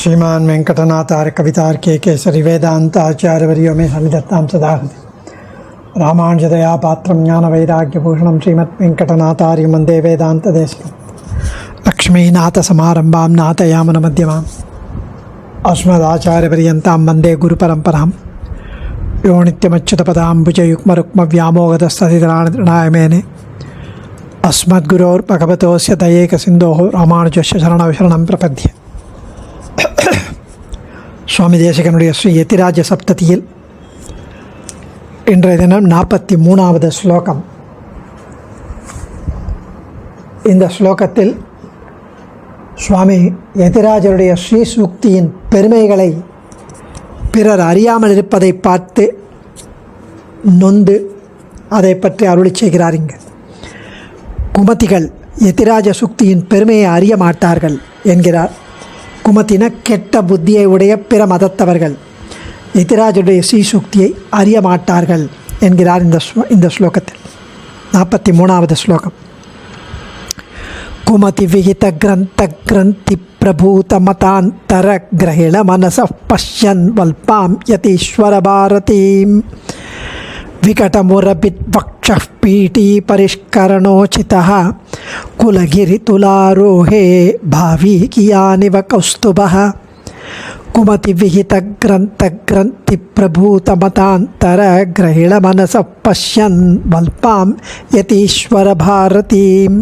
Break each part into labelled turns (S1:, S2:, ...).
S1: श्रीमान वेंकटनाथार्य कवितार्के केसरी वेदांत आचार्यवर्यो में सन्निधत्तां सदा हृदि रामानुजदया पात्रं ज्ञानवैराग्यभूषणं श्रीमद् वेंकटनाथार्य वन्दे वेदान्तदेशिकं लक्ष्मीनाथसमारम्भां नाथयामनमध्यमाम् अस्मदाचार्यपर्यन्तां वन्दे गुरुपरम्परां यो नित्यमच्युतपदाम्बुजयुग्मरुक्मव्यामोगतस्ततितराणतृणाय मेने अस्मद्गुरोर्भगवतोऽस्य दयैकसिन्धोः रामानुजस्य शरणं प्रपद्ये. சுவாமி தேசிகனுடைய ஸ்ரீ யதிராஜ சப்ததியில் இன்றைய தினம் 43வது ஸ்லோகம். இந்த ஸ்லோகத்தில் சுவாமி யதிராஜருடைய ஸ்ரீ சூக்தியின் பெருமைகளை பிறர் அறியாமல் இருப்பதை பார்த்து நொந்து அதை பற்றி அருளி செய்கிறார். இங்கு குமதிகள் யதிராஜ சூக்தியின் பெருமையை அறிய மாட்டார்கள் என்கிறார். குமத்தின கெட்ட புத்தியை உடைய பிற மதத்தவர்கள் யதிராஜருடைய ஸ்ரீசூக்தியை அறிய மாட்டார்கள் என்கிறார் இந்த ஸ்லோகத்தில். 43வது ஸ்லோகம். குமதி விகித கிரந்த கிரந்தி பிரபூத மதாந்தர கிரகிண மனச பஷ்யன் வல்பாம் யதீஸ்வர பாரதீம் விகடமுரபித்வக்ஷः பீட்டி பரிஷ்கரணோச்சிதः குலகிரிதுலாரோஹே பாவி கியானிவ கௌஸ்துபः குமதி விஹித கிரந்த கிரந்தி பிரபூத மதாந்தர கிரகிண மனச பஷ்யன் வல்பாம் யதீஸ்வர பாரதீம்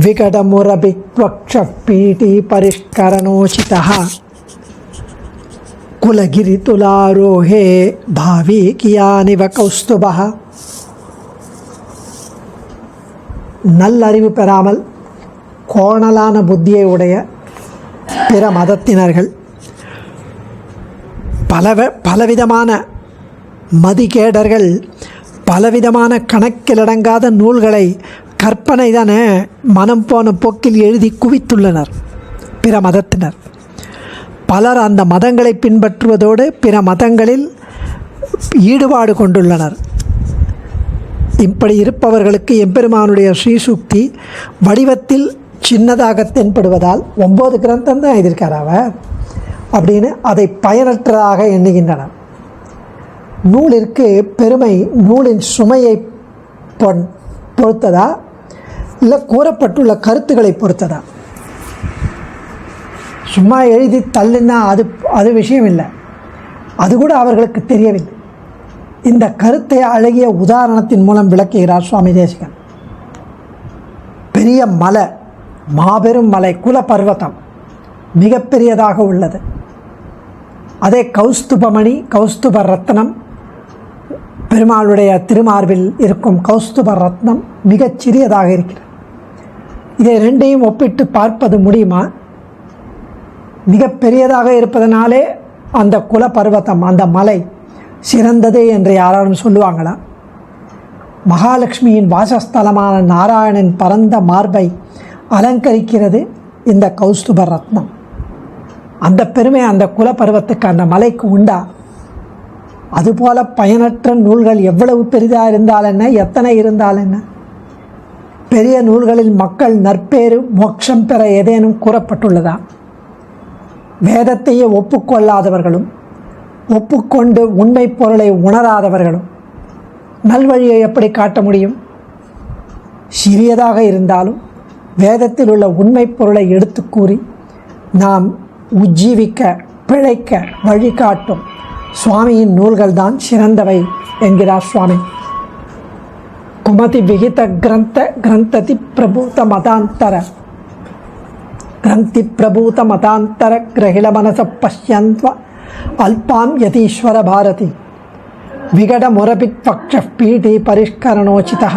S1: விகடமுரபித்வக்ஷः பீட்டி பரிஷ்கரணோச்சிதः குலகிரிதுலாரோஹே பாவி கியானிவ கௌஸ்துபः. நல்லறிவு பெறாமல் கோணலான புத்தியை உடைய பிற மதத்தினர்கள் பலவிதமான மதிகேடர்கள் பலவிதமான கணக்கிலடங்காத நூல்களை கற்பனை தானே மனம் போன போக்கில் எழுதி குவித்துள்ளனர் பிற மதத்தினர். பலர் அந்த மதங்களை பின்பற்றுவதோடு பிற மதங்களில் ஈடுபாடு கொண்டுள்ளனர். இப்படி இருப்பவர்களுக்கு எம்பெருமானுடைய ஸ்ரீசூக்தி வடிவத்தில் சின்னதாக தென்படுவதால் 9 கிரந்தம் தான் எழுதியிருக்கார் அவர் அப்படின்னு அதை பயனற்றதாக எண்ணுகின்றனர். நூலிற்கு பெருமை நூலின் சுமையை பொறுத்ததா இல்லை கூறப்பட்டுள்ள கருத்துக்களை பொறுத்ததா? சும்மா எழுதி தள்ளினா அது விஷயம் இல்லை, அது கூட அவர்களுக்கு தெரியவில்லை. இந்த கருத்தை அழகிய உதாரணத்தின் மூலம் விளக்குகிறார் சுவாமி தேசிகன். பெரிய மலை, மாபெரும் மலை, குல பர்வதம் மிகப்பெரியதாக உள்ளது. அதே கௌஸ்துபமணி, கௌஸ்துப ரத்னம், பெருமாளுடைய திருமார்பில் இருக்கும் கௌஸ்துப ரத்னம் மிகச் சிறியதாக இருக்கிறது. இதை ரெண்டையும் ஒப்பிட்டு பார்ப்பது முடியுமா? மிக பெரியதாக இருப்பதனாலே அந்த குல பர்வதம், அந்த மலை சிறந்தது என்று யாராலும் சொல்லுவாங்களா? மகாலட்சுமியின் வாசஸ்தலமான நாராயணன் பரந்த மார்பை அலங்கரிக்கிறது இந்த கௌஸ்துப ரத்னம். அந்த பெருமை அந்த குல பர்வத்துக்கு, அந்த மலைக்கு உண்டா? அதுபோல பயனற்ற நூல்கள் எவ்வளவு பெரிதாக இருந்தால் என்ன, எத்தனை இருந்தால் என்ன? பெரிய நூல்களில் மக்கள் நற்பேறு மோட்சம் பெற ஏதேனும் கூறப்பட்டுள்ளதா? வேதத்தையே ஒப்புக்கொள்ளாதவர்களும் ஒப்புக்கொண்டு உண்மை பொருளை உணராதவர்களும் நல்வழியை எப்படி காட்ட முடியும்? சிறியதாக இருந்தாலும் வேதத்தில் உள்ள உண்மை பொருளை எடுத்து கூறி நாம் உஜ்ஜீவிக்க பிழைக்க வழிகாட்டும் சுவாமியின் நூல்கள் தான் சிறந்தவை என்கிறார் சுவாமி. குமதி விகித கிரந்த கிரந்ததி பிரபூத மதாந்தர கிரந்தி பிரபூத மதாந்தர கிரகிண மனச பஷ்யந்த்வ அல்பாம் யதீஸ்வர பாரதி விகட முரபித்வக்ஷः பீட்டி பரிஷ்கரணோச்சிதः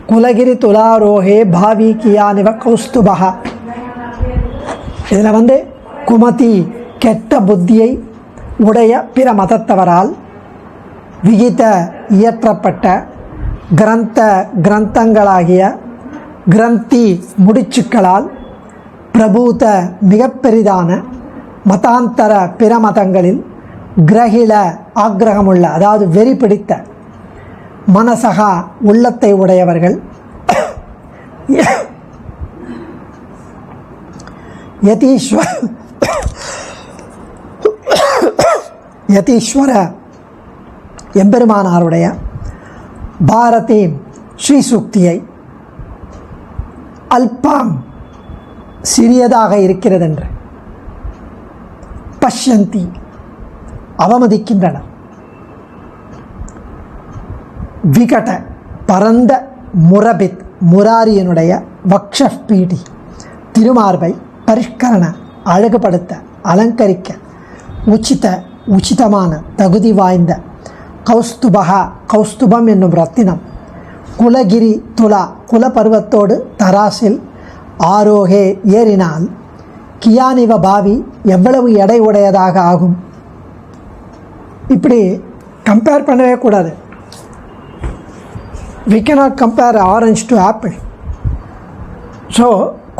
S1: குலகிரி துலாரோஹே பாவி கியானிவ கௌஸ்துபः. இதில் குமதி கெட்ட புத்தியை உடைய பிற மதத்தவரால் விகித இயற்றப்பட்ட கிரந்தங்களாகிய கிரந்தி முடிச்சுக்களால் பிரபூத மிக பெரிதான மதாந்தர பிற மதங்களில் கிரகில ஆக்கிரகமுள்ள, அதாவது வெறி பிடித்த மனசகா உள்ளத்தை உடையவர்கள் யதீஸ்வர யதீஸ்வர எம்பெருமானாருடைய பாரதி ஸ்ரீசூக்தியை அல்பாம் சிறியதாக இருக்கிறதென்று பஷ்யந்தி அவமதிக்கின்றனர். விகட பரந்த முரபித் முராரியனுடைய வக்ஷபீடி திருமார்பை பரிஷ்கரண அழகுபடுத்த அலங்கரிக்க உச்சிதமான தகுதி வாய்ந்த கௌஸ்துபம் என்னும் ரத்தினம் குலகிரி துலா குலபருவத்தோடு தராசில் ஆரோகே ஏறினால் கியானிவ பாவி எவ்வளவு எடை உடையதாக ஆகும். இப்படி கம்பேர் பண்ணவே கூடாது. we cannot compare orange to apple. So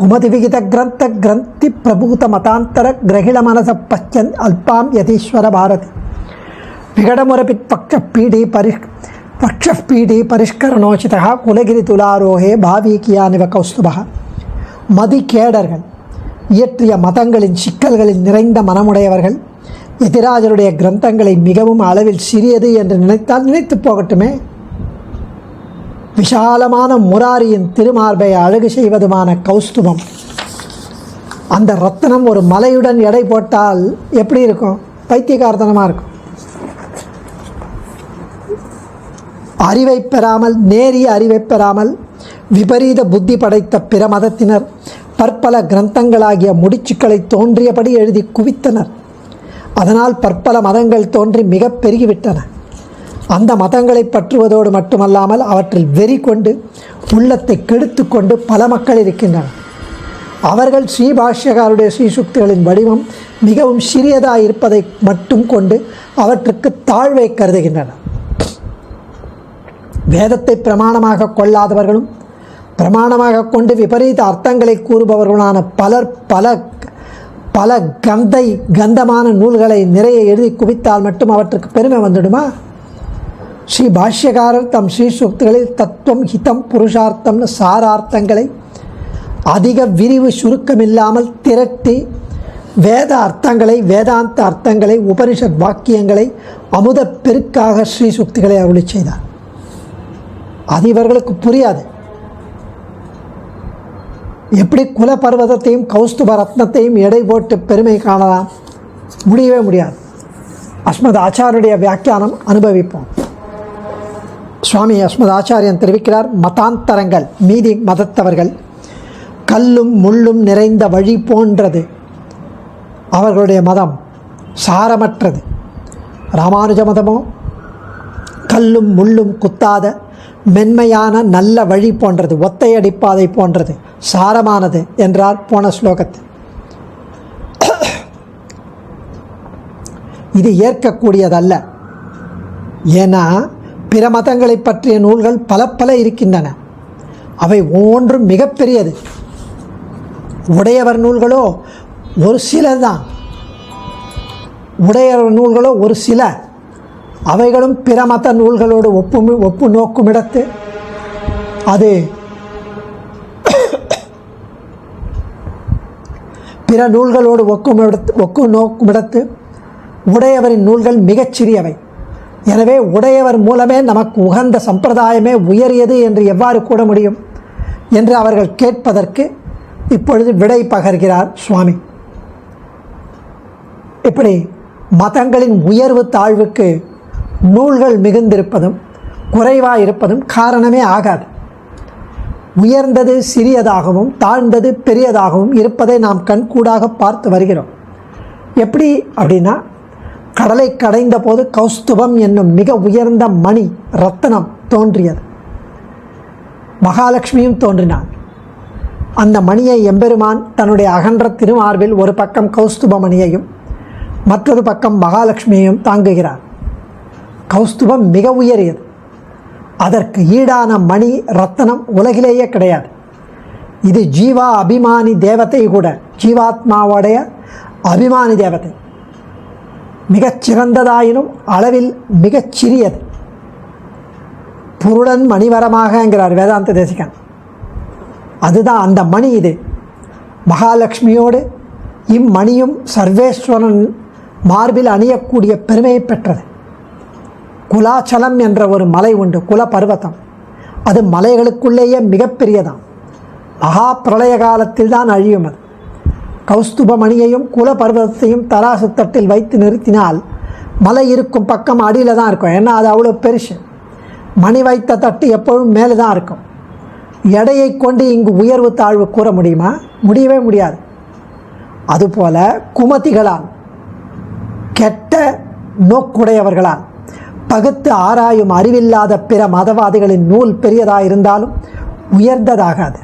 S1: குமதி விகித கிரந்தி பிரபூத மதாந்தர கிரகிண மனச பச்சன் அல்பாம் யதீஸ்வர பாரதி விகடமுரபித் பக்ஷபீடி பரிஷ்கரணோச்சிதா குலகிரி துலாரோகே பாவி கியானிவ கௌஸ்துபா. மதிகேடர்கள் இயற்றிய மதங்களின் சிக்கல்களில் நிறைந்த மனமுடையவர்கள் எதிராஜருடைய கிரந்தங்களை மிகவும் அளவில் சிறியது என்று நினைத்தால் நினைத்து போகட்டுமே. விஷாலமான முராரியின் திருமார்பை அழகு செய்வதுமான கௌஸ்துபம், அந்த ரத்தனம் ஒரு மலையுடன் எடை போட்டால் எப்படி இருக்கும்? பைத்தியகார்த்தனமாக இருக்கும். அறிவை பெறாமல், நேரிய அறிவை பெறாமல் விபரீத புத்தி படைத்த பிற மதத்தினர் பற்பல கிரந்தங்களாகிய முடிச்சுக்களை தோன்றியபடி எழுதி குவித்தனர். அதனால் பற்பல மதங்கள் தோன்றி மிக பெருகிவிட்டன. அந்த மதங்களை பற்றுவதோடு மட்டுமல்லாமல் அவற்றில் வெறி கொண்டு உள்ளத்தை கெடுத்து கொண்டு பல மக்கள் இருக்கின்றனர். அவர்கள் ஸ்ரீபாஷ்யகாருடைய ஸ்ரீசுக்திகளின் வடிவம் மிகவும் சிறியதாக இருப்பதை மட்டும் கொண்டு அவற்றுக்கு தாழ்வை கருதுகின்றனர். வேதத்தை பிரமாணமாக கொள்ளாதவர்களும் பிரமாணமாக கொண்டு விபரீத அர்த்தங்களை கூறுபவர்களான பலர் பல கந்தமான நூல்களை நிறைய எழுதி குவித்தால் மட்டும் அவற்றுக்கு பெருமை வந்துடுமா? ஸ்ரீ பாஷ்யகாரர் தம் ஸ்ரீசூக்திகளில் தத்துவம், ஹிதம், புருஷார்த்தம்னு சாரார்த்தங்களை அதிக விரிவு சுருக்கமில்லாமல் திரட்டி வேத அர்த்தங்களை, வேதாந்த அர்த்தங்களை, உபனிஷத் வாக்கியங்களை அமுத பெருக்காக ஸ்ரீசூக்திகளை அருளி செய்தார். அது இவர்களுக்கு புரியாது. எப்படி குலபர்வதத்தையும் கௌஸ்துப ரத்னத்தையும் எடை போட்டு பெருமை காணலாம்? முடியவே முடியாது. அஸ்மத் ஆச்சாரியருடைய வியாக்கியானம் அனுபவிப்போம். சுவாமி அஸ்மத் ஆச்சாரியன் தெரிவிக்கிறார், மதாந்தரங்கள் மீதி மதத்தவர்கள் கல்லும் முள்ளும் நிறைந்த வழி போன்றது. அவர்களுடைய மதம் சாரமற்றது. ராமானுஜ மதமோ கல்லும் முள்ளும் குத்தாத மென்மையான நல்ல வழி போன்றது, ஒத்தையடிப்பாதை போன்றது, சாரமானது என்றார் போன ஸ்லோகத்தில். இது ஏற்கக்கூடியதல்ல. ஏன்னா பிற மதங்களை பற்றிய நூல்கள் பல இருக்கின்றன. அவை ஒவ்வொன்றும் மிகப்பெரியது. உடையவர் நூல்களோ ஒரு சிலதான். உடையவர் நூல்களோ ஒரு சில. அவைகளும் பிற மத நூல்களோடு ஒப்பு நோக்குமிடத்து அது பிற நூல்களோடு ஒப்பு நோக்குமிடத்து உடையவரின் நூல்கள் மிகச்சிறியவை. எனவே உடையவர் மூலமே நமக்கு உகந்த சம்பிரதாயமே உயரியது என்று எவ்வாறு கூற முடியும் என்று அவர்கள் கேட்பதற்கு இப்பொழுது விடை பகர்கிறார் சுவாமி. இப்படி மதங்களின் உயர்வு தாழ்வுக்கு நூல்கள் மிகுந்திருப்பதும் குறைவாக இருப்பதும் காரணமே ஆகாது. உயர்ந்தது சிறியதாகவும் தாழ்ந்தது பெரியதாகவும் இருப்பதை நாம் கண்கூடாக பார்த்து வருகிறோம். எப்படி அப்படின்னா, கடலை கடைந்த போது கௌஸ்துபம் என்னும் மிக உயர்ந்த மணி ரத்தனம் தோன்றியது. மகாலட்சுமியும் தோன்றினாள். அந்த மணியை எம்பெருமான் தன்னுடைய அகன்ற திருமார்பில் ஒரு பக்கம் கௌஸ்துப மணியையும் மற்றொரு பக்கம் மகாலட்சுமியையும் தாங்குகிறார். கௌஸ்துபம் மிக உயரியது. அதற்கு ஈடான மணி ரத்தனம் உலகிலேயே கிடையாது. இது ஜீவா அபிமானி தேவதை கூட, ஜீவாத்மாவுடைய அபிமானி தேவதை. மிகச்சிறந்ததாயினும் அளவில் மிகச்சிறியது. புருடன் மணிவரமாகங்கிறார் வேதாந்த தேசிகன். அதுதான் அந்த மணி. இது மகாலட்சுமியோடு இம்மணியும் சர்வேஸ்வரன் மார்பில் அணியக்கூடிய பெருமையை பெற்றது. குலாச்சலம் என்ற ஒரு மலை உண்டு, குல பர்வதம். அது மலைகளுக்குள்ளேயே மிகப்பெரியதான். மகா பிரளய காலத்தில் தான் அழியும். அது கௌஸ்துபமணியையும் குல பர்வதத்தையும் தராசு தட்டில் வைத்து நிறுத்தினால் மலை இருக்கும் பக்கம் அடியில் தான் இருக்கும். ஏன்னா அது அவ்வளோ பெருசு. மணி வைத்த தட்டு எப்பொழுதும் மேலே தான் இருக்கும். எடையை கொண்டு இங்கு உயர்வு தாழ்வு கூற முடியுமா? முடியவே முடியாது. அதுபோல குமதிகளால், கெட்ட நோக்குடையவர்களால் பகுத்து ஆராயும் அறிவில்லாத பிற மதவாதிகளின் நூல் பெரியதாயிருந்தாலும் உயர்ந்ததாகாது.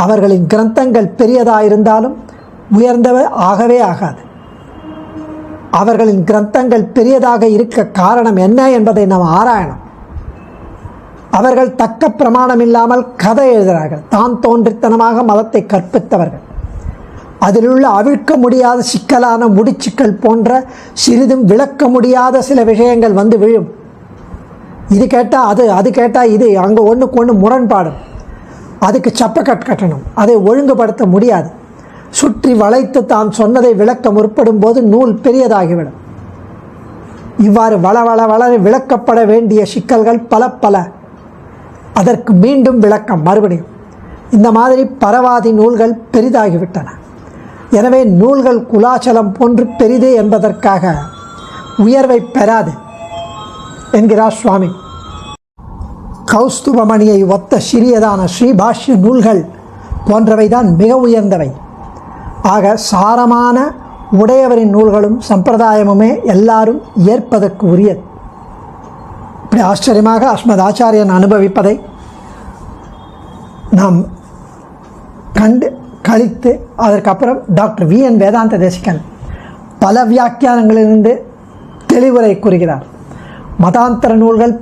S1: அவர்களின் கிரந்தங்கள் பெரியதாயிருந்தாலும் உயர்ந்தவை ஆகவே ஆகாது. அவர்களின் கிரந்தங்கள் பெரியதாக இருக்க காரணம் என்ன என்பதை நாம் ஆராயணும். அவர்கள் தக்க பிரமாணம் இல்லாமல் கதை எழுதுகிறார்கள். தான் தோன்றித்தனமாக மதத்தை கற்பித்தவர்கள். அதிலுள்ள அவிழ்க்க முடியாத சிக்கலான முடிச்சுக்கள் போன்ற சிறிதும் விளக்க முடியாத சில விஷயங்கள் வந்து விழும். இது கேட்டால் அது, அது கேட்டால் இது, அங்கே ஒன்றுக்கு ஒன்று முரண்பாடும். அதுக்கு சப்பக்கட் கட்டணும். அதை ஒழுங்குபடுத்த முடியாது. சுற்றி வளைத்து தான் சொன்னதை விளக்க முற்படும் போது நூல் பெரியதாகிவிடும். இவ்வாறு வளர விளக்கப்பட வேண்டிய சிக்கல்கள் பல. அதற்கு மீண்டும் விளக்கம் மறுபடியும். இந்த மாதிரி பரவாதி நூல்கள் பெரிதாகிவிட்டன. எனவே நூல்கள் குலாச்சலம் போன்று பெரிது என்பதற்காக உயர்வை பெறாது என்கிறார் சுவாமி. கௌஸ்துபமணியை ஒத்த சிறியதான ஸ்ரீபாஷ்ய நூல்கள் போன்றவைதான் மிக உயர்ந்தவை. ஆக சாரமான உடையவரின் நூல்களும் சம்பிரதாயமுமே எல்லாரும் ஏற்பதற்கு உரியது. இப்படி ஆச்சரியமாக அஸ்மத் ஆச்சாரியன் அனுபவிப்பதை நாம் கண்டு கழித்து அதற்கப்புறம் டாக்டர் வி.என். வேதாந்த தேசிகன் பல வியாக்கியானங்களிலிருந்து தெளிவுரை கூறுகிறார். மதாந்தர நூல்கள்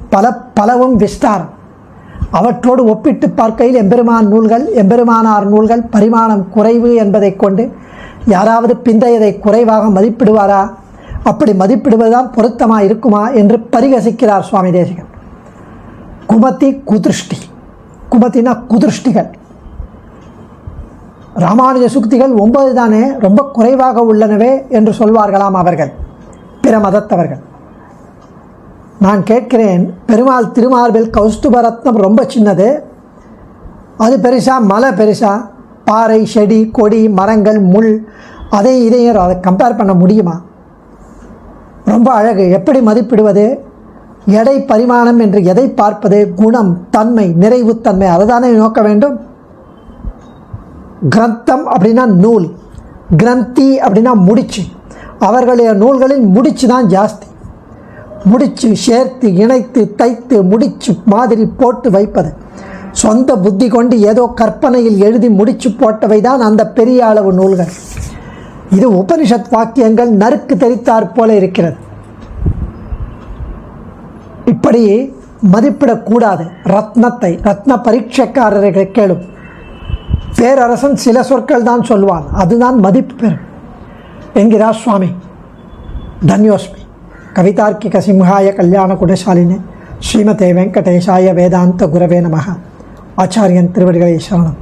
S1: பலவும் விஸ்தாரம். அவற்றோடு ஒப்பிட்டு பார்க்கையில் எம்பெருமானார் நூல்கள் பரிமாணம் குறைவு என்பதை கொண்டு யாராவது பிந்தையதை குறைவாக மதிப்பிடுவாரா? அப்படி மதிப்பிடுவதுதான் பொருத்தமாக இருக்குமா என்று பரிகசிக்கிறார் சுவாமி தேசிகன். குமதி குதிருஷ்டி, குமத்தினா குதிருஷ்டிகள். ராமானுஜ சுக்திகள் 9 தானே, ரொம்ப குறைவாக உள்ளனவே என்று சொல்வார்களாம் அவர்கள், பிற மதத்தவர்கள். நான் கேட்கிறேன், பெருமாள் திருமார்பில் கௌஸ்துபரத்னம் ரொம்ப சின்னது, அது பெருசா? மலை பெருசா? பாறை, செடி, கொடி, மரங்கள், முள், இதையும் அதை கம்பேர் பண்ண முடியுமா? ரொம்ப அழகு. எப்படி மதிப்பிடுவது? எடை பரிமாணம் என்று எதை பார்ப்பது? குணம், தன்மை, நிறைவுத்தன்மை, அதுதானே நோக்க வேண்டும். கிரந்தம் அப்படின்னா நூல், கிரந்தி அப்படின்னா முடிச்சு. அவர்களுடைய நூல்களில் முடிச்சு தான் ஜாஸ்தி. முடிச்சு சேர்த்து இணைத்து தைத்து முடிச்சு மாதிரி போட்டு வைப்பது. சொந்த புத்தி கொண்டு ஏதோ கற்பனையில் எழுதி முடிச்சு போட்டவை தான் அந்த பெரிய அளவு நூல்கள். இது உபனிஷத் வாக்கியங்கள் நறுக்கு தெரித்தாற் போல இருக்கிறது. இப்படி மதிப்பிடக்கூடாது. ரத்ன பரீட்சைக்காரர்களை கேளும். பேரரசன் சில சொற்கள் தான் சொல்வான், அதுதான் மதிப்பு பெறும் என்கிறார் சுவாமி. தன்யோஸ்மி. கவிதார்க்கிக சிம்ஹாய கல்யாண குணசாலினே ஸ்ரீமதே வெங்கடேஷாய வேதாந்த குரவே நமஹ. ஆச்சாரியன் திருவடிகளை சரணம்.